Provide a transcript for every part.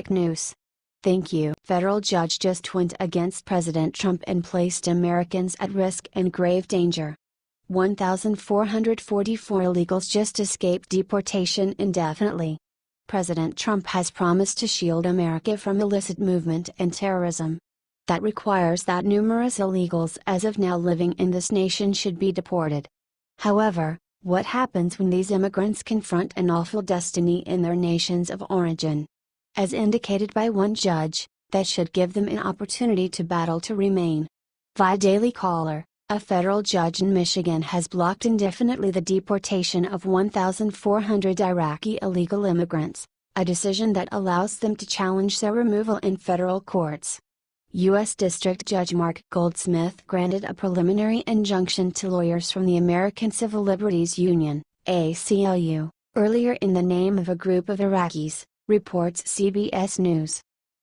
News. Thank you. Federal judge just went against President Trump and placed Americans at risk and grave danger. 1,444 illegals just escaped deportation indefinitely. President Trump has promised to shield America from illicit movement and terrorism. That requires that numerous illegals as of now living in this nation should be deported. However, what happens when these immigrants confront an awful destiny in their nations of origin? As indicated by one judge, that should give them an opportunity to battle to remain. Via Daily Caller, a federal judge in Michigan has blocked indefinitely the deportation of 1,400 Iraqi illegal immigrants, a decision that allows them to challenge their removal in federal courts. U.S. District Judge Mark Goldsmith granted a preliminary injunction to lawyers from the American Civil Liberties Union, ACLU, earlier in the name of a group of Iraqis, reports CBS News.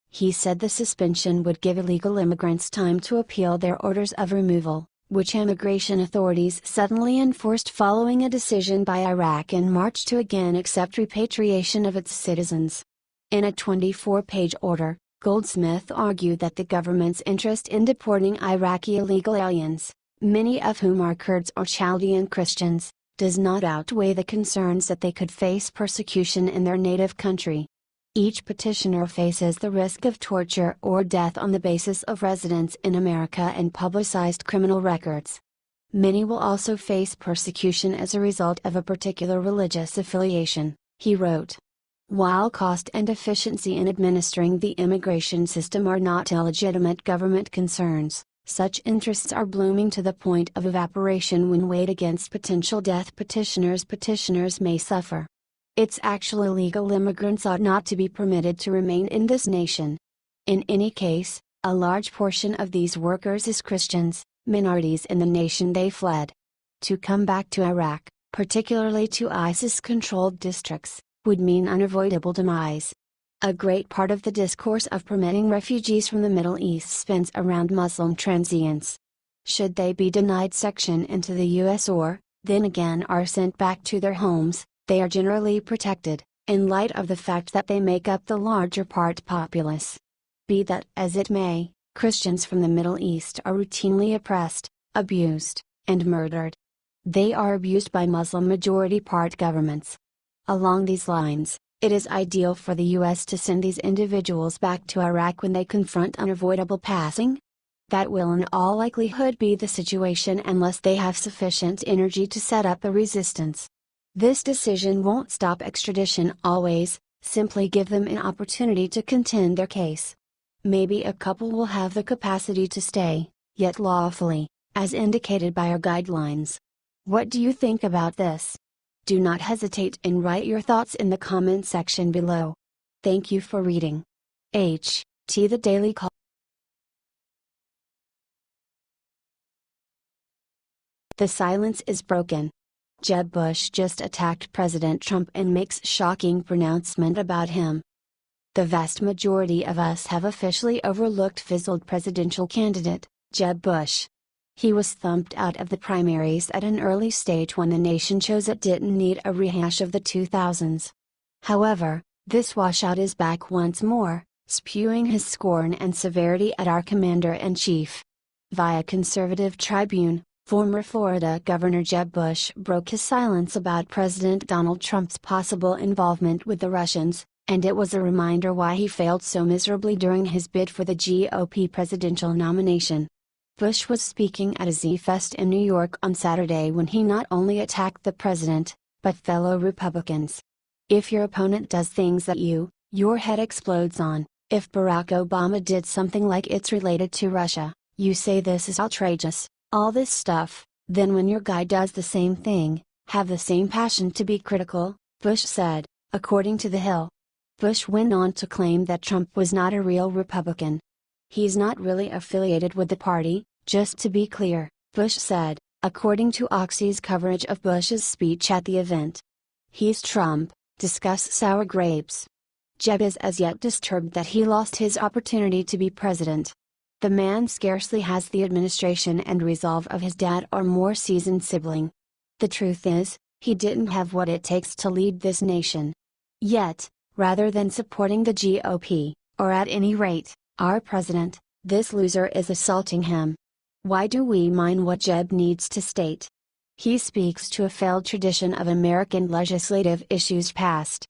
He said the suspension would give illegal immigrants time to appeal their orders of removal, which immigration authorities suddenly enforced following a decision by Iraq in March to again accept repatriation of its citizens. In a 24-page order, Goldsmith argued that the government's interest in deporting Iraqi illegal aliens, many of whom are Kurds or Chaldean Christians, does not outweigh the concerns that they could face persecution in their native country. Each petitioner faces the risk of torture or death on the basis of residence in America and publicized criminal records. Many will also face persecution as a result of a particular religious affiliation, he wrote. While cost and efficiency in administering the immigration system are not illegitimate government concerns, such interests are blooming to the point of evaporation when weighed against potential death petitioners may suffer. It's actual illegal immigrants ought not to be permitted to remain in this nation. In any case, a large portion of these workers is Christians, minorities in the nation they fled. To come back to Iraq, particularly to ISIS-controlled districts, would mean unavoidable demise. A great part of the discourse of permitting refugees from the Middle East spins around Muslim transients. Should they be denied section into the U.S. or, then again are sent back to their homes, they are generally protected, in light of the fact that they make up the larger part populace. Be that as it may, Christians from the Middle East are routinely oppressed, abused, and murdered. They are abused by Muslim-majority part governments. Along these lines, it is ideal for the U.S. to send these individuals back to Iraq when they confront unavoidable passing. That will in all likelihood be the situation unless they have sufficient energy to set up a resistance. This decision won't stop extradition always, simply give them an opportunity to contend their case. Maybe a couple will have the capacity to stay, yet lawfully, as indicated by our guidelines. What do you think about this? Do not hesitate and write your thoughts in the comment section below. Thank you for reading. The Daily Call. The silence is broken. Jeb Bush just attacked President Trump and makes shocking pronouncement about him. The vast majority of us have officially overlooked fizzled presidential candidate, Jeb Bush. He was thumped out of the primaries at an early stage when the nation chose it didn't need a rehash of the 2000s. However, this washout is back once more, spewing his scorn and severity at our commander-in-chief. Via Conservative Tribune, former Florida Governor Jeb Bush broke his silence about President Donald Trump's possible involvement with the Russians, and it was a reminder why he failed so miserably during his bid for the GOP presidential nomination. Bush was speaking at a Z-Fest in New York on Saturday when he not only attacked the president, but fellow Republicans. If your opponent does things that your head explodes on, if Barack Obama did something like it's related to Russia, you say this is outrageous, all this stuff, then when your guy does the same thing, have the same passion to be critical, Bush said, according to The Hill. Bush went on to claim that Trump was not a real Republican. He's not really affiliated with the party, just to be clear, Bush said, according to Oxy's coverage of Bush's speech at the event. He's Trump, discuss sour grapes. Jeb is as yet disturbed that he lost his opportunity to be president. The man scarcely has the administration and resolve of his dad or more seasoned sibling. The truth is, he didn't have what it takes to lead this nation. Yet, rather than supporting the GOP, or at any rate, our president. This loser is assaulting him. Why do we mind what Jeb needs to state? He speaks to a failed tradition of American legislative issues past.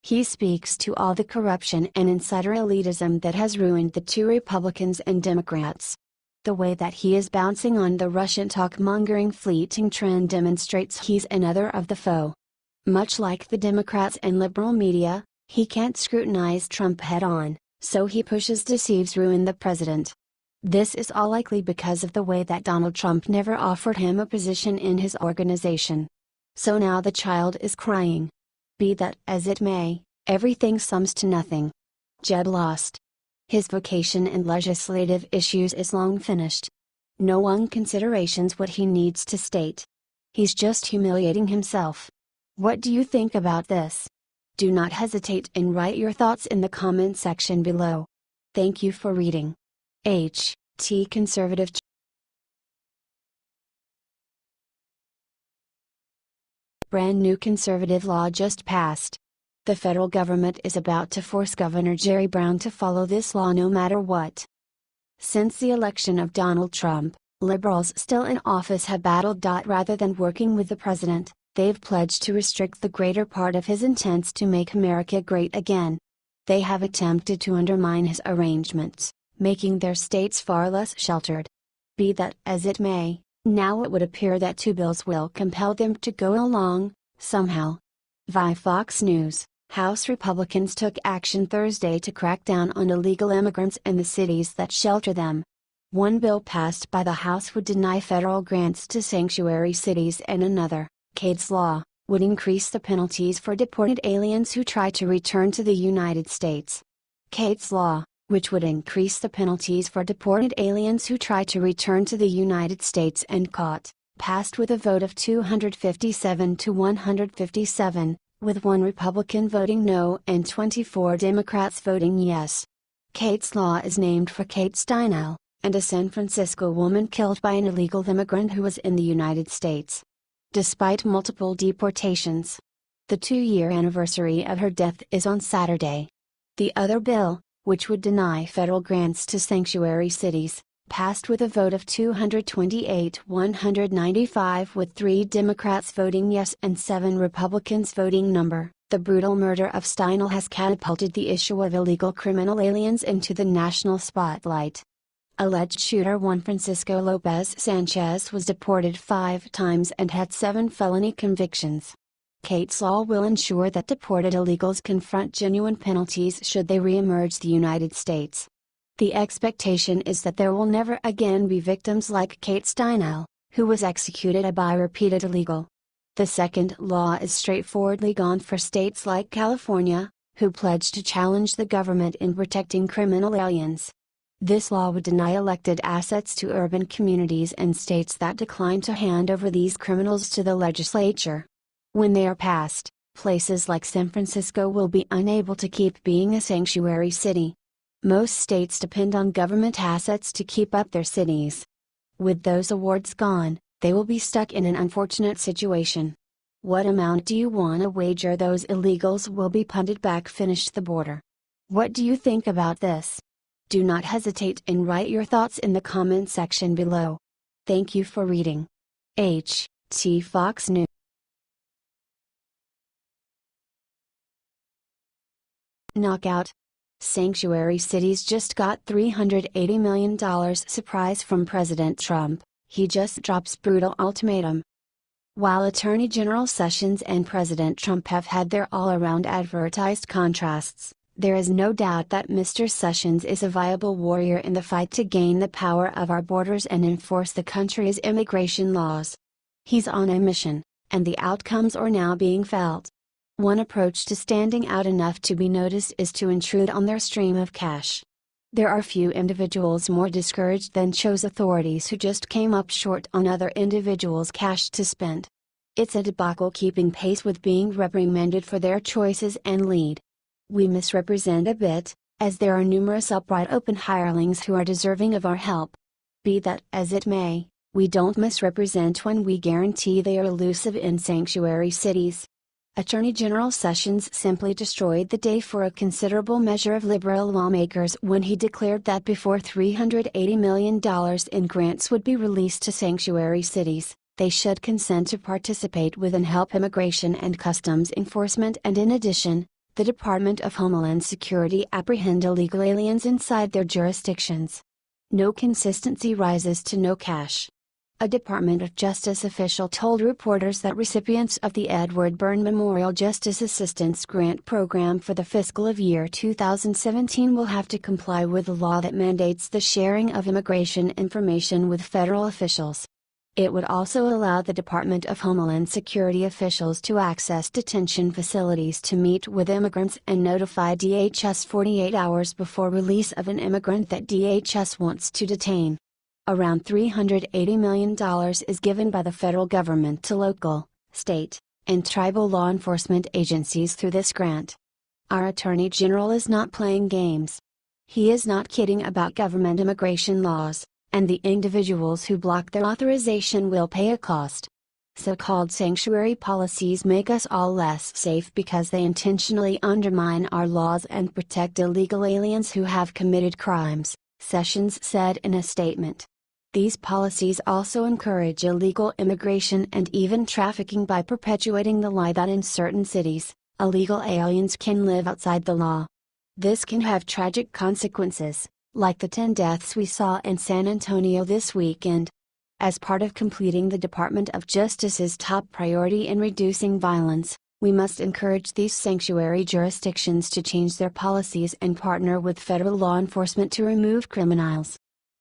He speaks to all the corruption and insider elitism that has ruined the two Republicans and Democrats. The way that he is bouncing on the Russian talk-mongering fleeting trend demonstrates he's another of the foe. Much like the Democrats and liberal media, he can't scrutinize Trump head-on, so he deceives ruin the president. This is all likely because of the way that Donald Trump never offered him a position in his organization. So now the child is crying. Be that as it may, everything sums to nothing. Jeb lost. His vocation in legislative issues is long finished. No one considerations what he needs to state. He's just humiliating himself. What do you think about this? Do not hesitate and write your thoughts in the comment section below. Thank you for reading. H.T. Conservative. Brand new conservative law just passed. The federal government is about to force Governor Jerry Brown to follow this law no matter what. Since the election of Donald Trump, liberals still in office have battled. Rather than working with the president, they've pledged to restrict the greater part of his intents to make America great again. They have attempted to undermine his arrangements, making their states far less sheltered. Be that as it may, now it would appear that two bills will compel them to go along, somehow. Via Fox News, House Republicans took action Thursday to crack down on illegal immigrants in the cities that shelter them. One bill passed by the House would deny federal grants to sanctuary cities, and another, Cade's Law, would increase the penalties for deported aliens who try to return to the United States. Cade's Law, which would increase the penalties for deported aliens who try to return to the United States and caught, passed with a vote of 257 to 157, with one Republican voting no and 24 Democrats voting yes. Cade's Law is named for Kate Steinle, and a San Francisco woman killed by an illegal immigrant who was in the United States. Despite multiple deportations, the 2-year anniversary of her death is on Saturday. The other bill, which would deny federal grants to sanctuary cities, passed with a vote of 228-195 with 3 Democrats voting yes and 7 Republicans voting no. The brutal murder of Steinle has catapulted the issue of illegal criminal aliens into the national spotlight. Alleged shooter Juan Francisco Lopez Sanchez was deported 5 times and had 7 felony convictions. Cade's Law will ensure that deported illegals confront genuine penalties should they re-emerge the United States. The expectation is that there will never again be victims like Kate Steinle, who was executed by repeated illegal. The second law is straightforwardly gone for states like California, who pledged to challenge the government in protecting criminal aliens. This law would deny elected assets to urban communities and states that decline to hand over these criminals to the legislature. When they are passed, places like San Francisco will be unable to keep being a sanctuary city. Most states depend on government assets to keep up their cities. With those awards gone, they will be stuck in an unfortunate situation. What amount do you want to wager those illegals will be punted back? Finished the border? What do you think about this? Do not hesitate and write your thoughts in the comment section below. Thank you for reading. H.T. Fox News. Knockout. Sanctuary cities just got $380 million surprise from President Trump. He just drops brutal ultimatum. While Attorney General Sessions and President Trump have had their all-around advertised contrasts, there is no doubt that Mr. Sessions is a viable warrior in the fight to gain the power of our borders and enforce the country's immigration laws. He's on a mission, and the outcomes are now being felt. One approach to standing out enough to be noticed is to intrude on their stream of cash. There are few individuals more discouraged than chose authorities who just came up short on other individuals' cash to spend. It's a debacle keeping pace with being reprimanded for their choices and lead. We misrepresent a bit, as there are numerous upright open hirelings who are deserving of our help. Be that as it may, we don't misrepresent when we guarantee they are elusive in sanctuary cities. Attorney General Sessions simply destroyed the day for a considerable measure of liberal lawmakers when he declared that before $380 million in grants would be released to sanctuary cities, they should consent to participate with and help immigration and customs enforcement, and in addition, the Department of Homeland Security apprehend illegal aliens inside their jurisdictions. No consistency rises to no cash. A Department of Justice official told reporters that recipients of the Edward Byrne Memorial Justice Assistance Grant Program for the fiscal year 2017 will have to comply with a law that mandates the sharing of immigration information with federal officials. It would also allow the Department of Homeland Security officials to access detention facilities to meet with immigrants and notify DHS 48 hours before release of an immigrant that DHS wants to detain. Around $380 million is given by the federal government to local, state, and tribal law enforcement agencies through this grant. Our Attorney General is not playing games. He is not kidding about government immigration laws, and the individuals who block their authorization will pay a cost. So-called sanctuary policies make us all less safe because they intentionally undermine our laws and protect illegal aliens who have committed crimes, Sessions said in a statement. These policies also encourage illegal immigration and even trafficking by perpetuating the lie that in certain cities, illegal aliens can live outside the law. This can have tragic consequences, like the 10 deaths we saw in San Antonio this weekend. As part of completing the Department of Justice's top priority in reducing violence, we must encourage these sanctuary jurisdictions to change their policies and partner with federal law enforcement to remove criminals.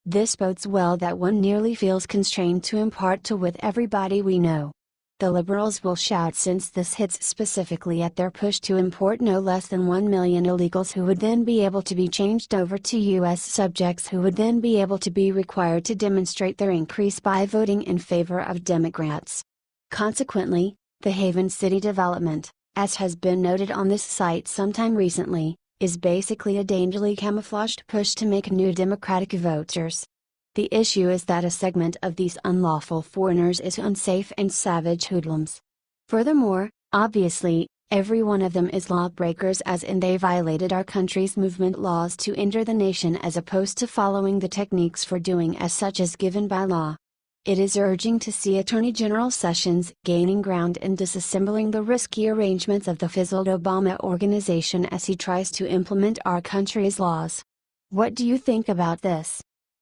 This bodes well that one nearly feels constrained to impart to with everybody we know. The liberals will shout since this hits specifically at their push to import no less than 1 million illegals who would then be able to be changed over to U.S. subjects who would then be able to be required to demonstrate their increase by voting in favor of Democrats. Consequently, the Haven City development, as has been noted on this site sometime recently, is basically a dangerously camouflaged push to make new Democratic voters. The issue is that a segment of these unlawful foreigners is unsafe and savage hoodlums. Furthermore, obviously, every one of them is lawbreakers, as in they violated our country's movement laws to enter the nation as opposed to following the techniques for doing as such as given by law. It is urging to see Attorney General Sessions gaining ground in disassembling the risky arrangements of the fizzled Obama organization as he tries to implement our country's laws. What do you think about this?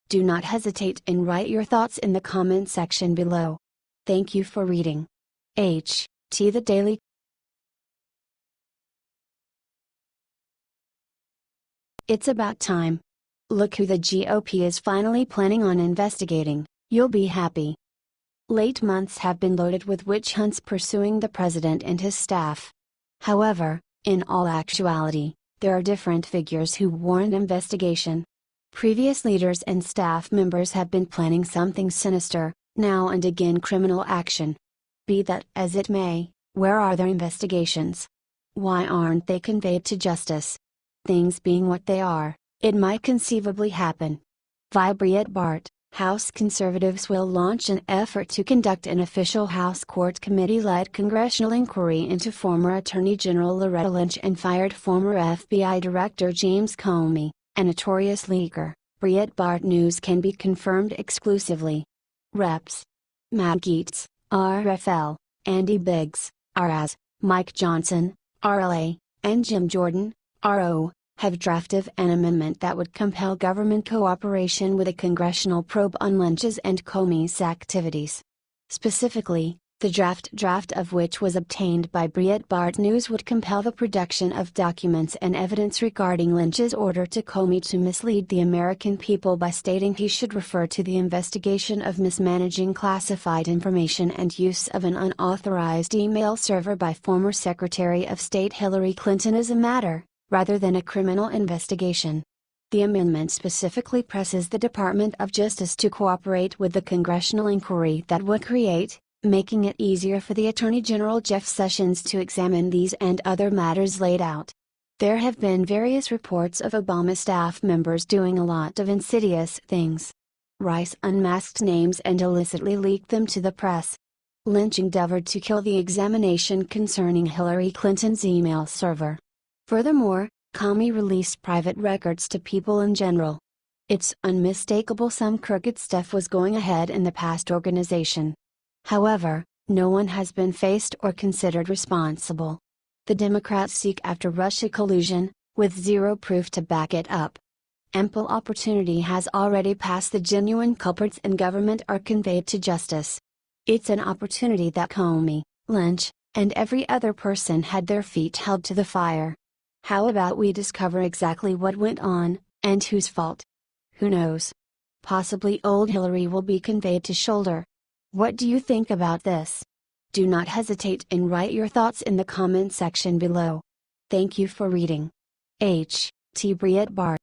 Do not hesitate and write your thoughts in the comment section below. Thank you for reading. H.T. The Daily. It's about time. Look who the GOP is finally planning on investigating. You'll be happy. Late months have been loaded with witch hunts pursuing the president and his staff. However, in all actuality, there are different figures who warrant investigation. Previous leaders and staff members have been planning something sinister, now and again criminal action. Be that as it may, where are their investigations? Why aren't they conveyed to justice? Things being what they are, it might conceivably happen. Breitbart. House conservatives will launch an effort to conduct an official House court committee-led congressional inquiry into former Attorney General Loretta Lynch and fired former FBI Director James Comey, a notorious leaker. Breitbart News can be confirmed exclusively. Reps. Matt Gaetz, RFL, Andy Biggs, RAS, Mike Johnson, RLA, and Jim Jordan, RO, have drafted an amendment that would compel government cooperation with a congressional probe on Lynch's and Comey's activities. Specifically, the draft of which was obtained by Breitbart News would compel the production of documents and evidence regarding Lynch's order to Comey to mislead the American people by stating he should refer to the investigation of mismanaging classified information and use of an unauthorized email server by former Secretary of State Hillary Clinton as a matter, rather than a criminal investigation. The amendment specifically presses the Department of Justice to cooperate with the congressional inquiry that would create, making it easier for the Attorney General Jeff Sessions to examine these and other matters laid out. There have been various reports of Obama staff members doing a lot of insidious things. Rice unmasked names and illicitly leaked them to the press. Lynch endeavored to kill the examination concerning Hillary Clinton's email server. Furthermore, Comey released private records to people in general. It's unmistakable some crooked stuff was going ahead in the past organization. However, no one has been faced or considered responsible. The Democrats seek after Russia collusion, with zero proof to back it up. Ample opportunity has already passed. The genuine culprits in government are conveyed to justice. It's an opportunity that Comey, Lynch, and every other person had their feet held to the fire. How about we discover exactly what went on, and whose fault? Who knows? Possibly old Hillary will be conveyed to shoulder. What do you think about this? Do not hesitate and write your thoughts in the comment section below. Thank you for reading. H. T. Briett Bart